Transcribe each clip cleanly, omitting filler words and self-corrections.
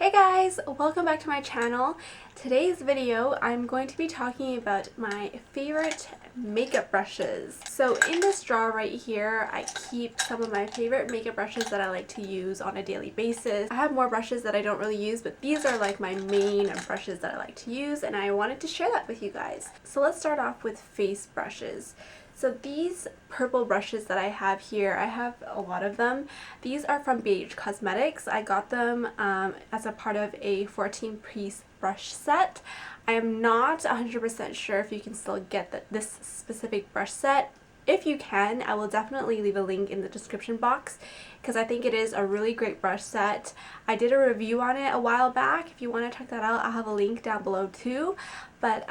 Hey guys, welcome back to my channel. Today's video I'm going to be talking about my favorite makeup brushes. So in this drawer right here I keep some of my favorite makeup brushes that I like to use on a daily basis. I have more brushes that I don't really use, but these are like my main brushes that I like to use and I wanted to share that with you guys. So let's start off with face brushes. So these purple brushes that I have here, I have a lot of them. These are from BH Cosmetics. I got them as a part of a 14-piece brush set. I am not 100% sure if you can still get this specific brush set. If you can, I will definitely leave a link in the description box because I think it is a really great brush set. I did a review on it a while back. If you want to check that out, I'll have a link down below too. But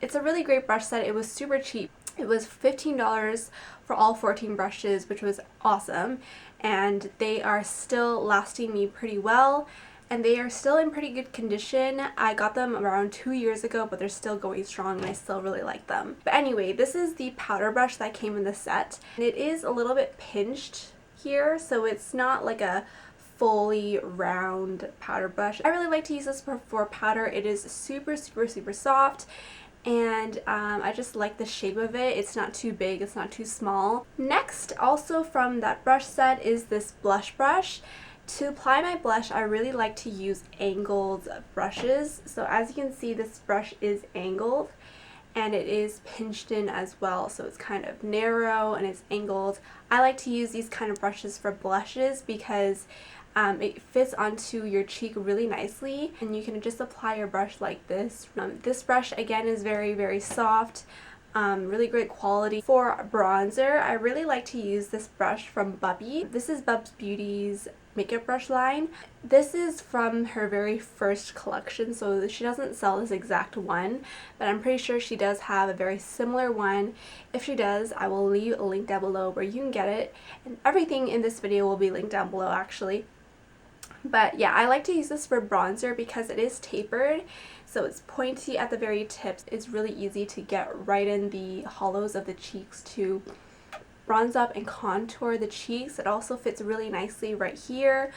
it's a really great brush set. It was super cheap. It was $15 for all 14 brushes, which was awesome, and they are still lasting me pretty well, and they are still in pretty good condition. I got them around 2 years ago, but they're still going strong and I still really like them. But anyway, this is the powder brush that came in the set, and it is a little bit pinched here, so it's not like a fully round powder brush. I really like to use this for powder. It is super soft, and I just like the shape of it. It's not too big, it's not too small. Next, also from that brush set, is this blush brush. To apply my blush, I really like to use angled brushes. So as you can see, this brush is angled and it is pinched in as well, so it's kind of narrow and it's angled. I like to use these kind of brushes for blushes because it fits onto your cheek really nicely, and you can just apply your brush like this. This brush again is very soft, really great quality. For bronzer, I really like to use this brush from Bubbi. This is bubzbeauty's makeup brush line. This is from her very first collection, so she doesn't sell this exact one, but I'm pretty sure she does have a very similar one. If she does, I will leave a link down below where you can get it, and everything in this video will be linked down below actually. But yeah, I like to use this for bronzer because it is tapered, so it's pointy at the very tips. It's really easy to get right in the hollows of the cheeks to bronze up and contour the cheeks. It also fits really nicely right here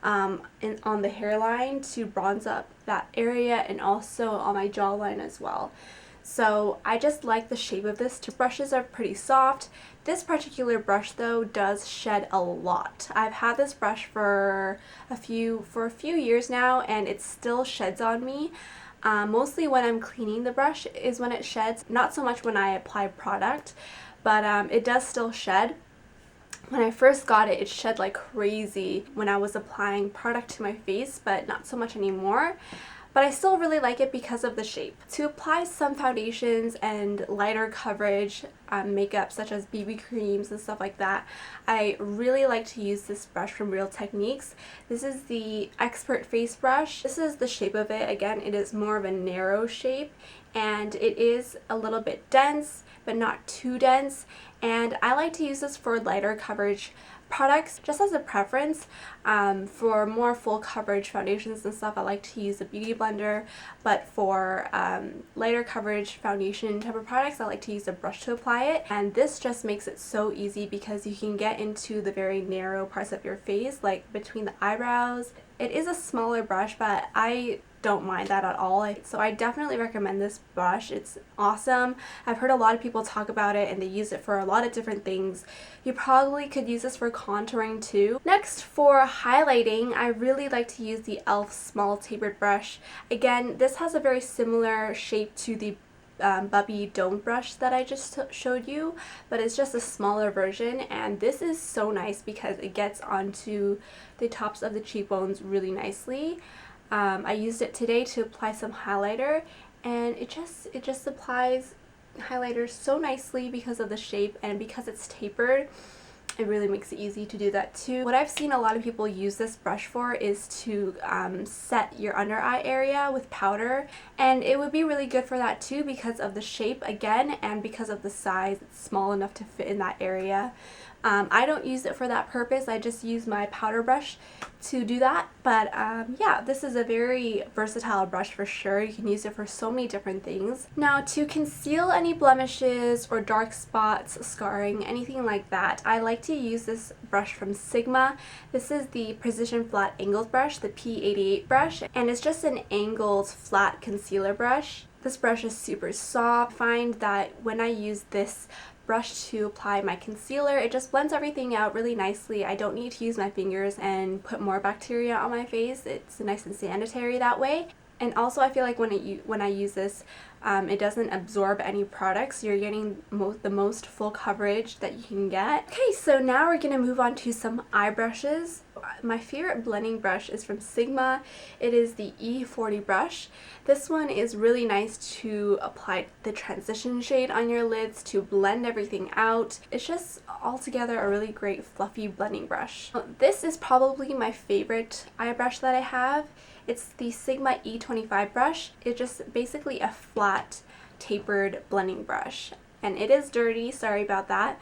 and on the hairline to bronze up that area, and also on my jawline as well. So I just like the shape of this. Two brushes are pretty soft. This particular brush though does shed a lot. I've had this brush for a few years now and it still sheds on me. Mostly when I'm cleaning the brush is when it sheds, not so much when I apply product, but it does still shed. When I first got it, it shed like crazy when I was applying product to my face, but not so much anymore. But I still really like it because of the shape. To apply some foundations and lighter coverage makeup such as BB creams and stuff like that, I really like to use this brush from Real Techniques. This is the Expert Face Brush. This is the shape of it. Again, it is more of a narrow shape and it is a little bit dense, but not too dense. And I like to use this for lighter coverage products just as a preference. For more full coverage foundations and stuff, I like to use a beauty blender, but for lighter coverage foundation type of products, I like to use a brush to apply it. And this just makes it so easy because you can get into the very narrow parts of your face, like between the eyebrows. It is a smaller brush, but I don't mind that at all. So I definitely recommend this brush. It's awesome. I've heard a lot of people talk about it and they use it for a lot of different things. You probably could use this for contouring too. Next, for highlighting, I really like to use the e.l.f. small tapered brush. Again, this has a very similar shape to the Bubbi dome brush that I just showed you, but it's just a smaller version, and this is so nice because it gets onto the tops of the cheekbones really nicely. I used it today to apply some highlighter, and it just applies highlighter so nicely because of the shape, and because it's tapered, it really makes it easy to do that too. What I've seen a lot of people use this brush for is to set your under eye area with powder, and it would be really good for that too because of the shape again and because of the size. It's small enough to fit in that area. I don't use it for that purpose. I just use my powder brush to do that. But yeah, this is a very versatile brush for sure. You can use it for so many different things. Now, to conceal any blemishes or dark spots, scarring, anything like that, I like to use this brush from Sigma. This is the Precision Flat Angles brush, the P88 brush, and it's just an angled flat concealer brush. This brush is super soft. I find that when I use this brush to apply my concealer, it just blends everything out really nicely. I don't need to use my fingers and put more bacteria on my face. It's nice and sanitary that way. And also I feel like when I use this, it doesn't absorb any products. You're getting the most full coverage that you can get. Okay, so now we're going to move on to some eye brushes. My favorite blending brush is from Sigma. It is the E40 brush. This one is really nice to apply the transition shade on your lids to blend everything out. It's just altogether a really great fluffy blending brush. This is probably my favorite eye brush that I have. It's the Sigma E25 brush. It's just basically a flat tapered blending brush. And it is dirty, sorry about that.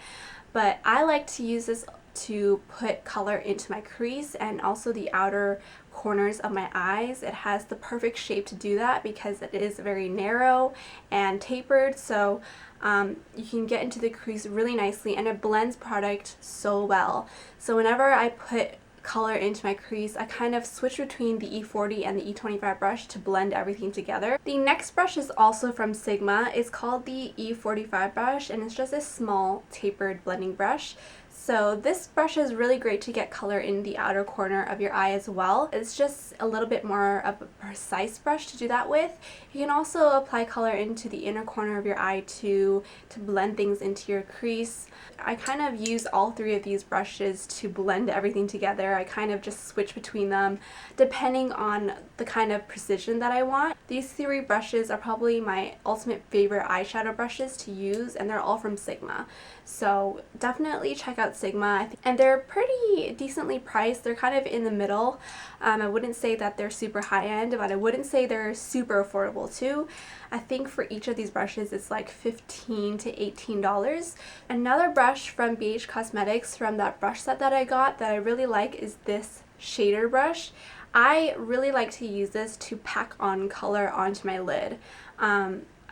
But I like to use this to put color into my crease and also the outer corners of my eyes. It has the perfect shape to do that because it is very narrow and tapered, so you can get into the crease really nicely, and it blends product so well. So whenever I put color into my crease, I kind of switch between the E40 and the E25 brush to blend everything together. The next brush is also from Sigma. It's called the E45 brush, and it's just a small tapered blending brush. So this brush is really great to get color in the outer corner of your eye as well. It's just a little bit more of a precise brush to do that with. You can also apply color into the inner corner of your eye to blend things into your crease. I kind of use all three of these brushes to blend everything together. I kind of just switch between them depending on the kind of precision that I want. These three brushes are probably my ultimate favorite eyeshadow brushes to use, and they're all from Sigma. So definitely check out Sigma, and they're pretty decently priced. They're kind of in the middle. I wouldn't say that they're super high-end, but I wouldn't say they're super affordable too. I think for each of these brushes it's like $15 to $18. Another brush from BH Cosmetics from that brush set that I got that I really like is this shader brush. I really like to use this to pack on color onto my lid.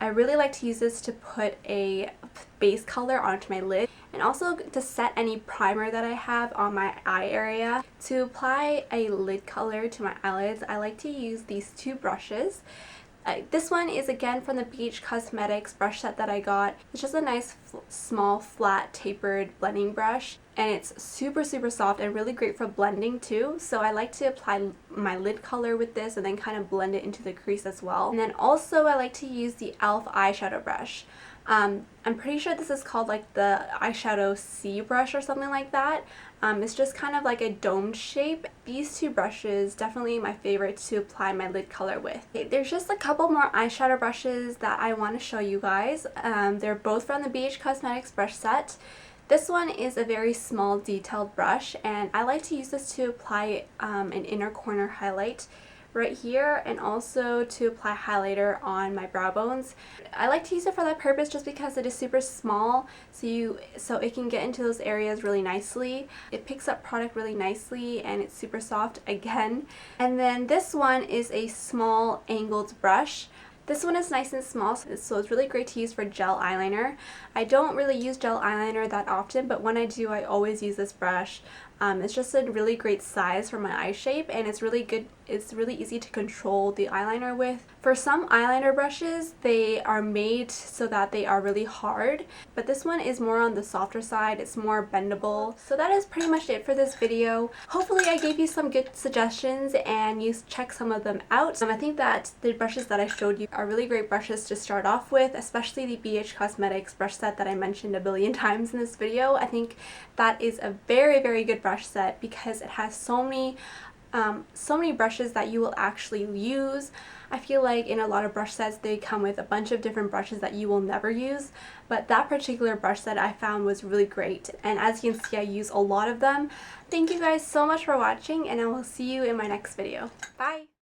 I really like to use this to put a base color onto my lid, and also to set any primer that I have on my eye area. To apply a lid color to my eyelids, I like to use these two brushes. This one is again from the BH Cosmetics brush set that I got. It's just a nice small flat tapered blending brush, and it's super soft and really great for blending too. So I like to apply my lid color with this and then kind of blend it into the crease as well. And then also I like to use the e.l.f. eyeshadow brush. I'm pretty sure this is called like the eyeshadow C brush or something like that. It's just kind of like a domed shape. These two brushes definitely my favorite to apply my lid color with. Okay, there's just a couple more eyeshadow brushes that I want to show you guys. They're both from the BH Cosmetics brush set. This one is a very small detailed brush, and I like to use this to apply an inner corner highlight right here, and also to apply highlighter on my brow bones. I like to use it for that purpose just because it is super small, so it can get into those areas really nicely. It picks up product really nicely, and it's super soft again. And then this one is a small angled brush. This one is nice and small, so it's really great to use for gel eyeliner. I don't really use gel eyeliner that often, but when I do, I always use this brush. It's just a really great size for my eye shape, and it's really good. It's really easy to control the eyeliner with. For some eyeliner brushes, they are made so that they are really hard, but this one is more on the softer side. It's more bendable. So that is pretty much it for this video. Hopefully I gave you some good suggestions and you check some of them out. I think that the brushes that I showed you are really great brushes to start off with, especially the BH Cosmetics brush set that I mentioned a billion times in this video. I think that is a very good brush set because it has so many brushes that you will actually use. I feel like in a lot of brush sets they come with a bunch of different brushes that you will never use, but that particular brush set I found was really great, and as you can see I use a lot of them. Thank you guys so much for watching, and I will see you in my next video. Bye!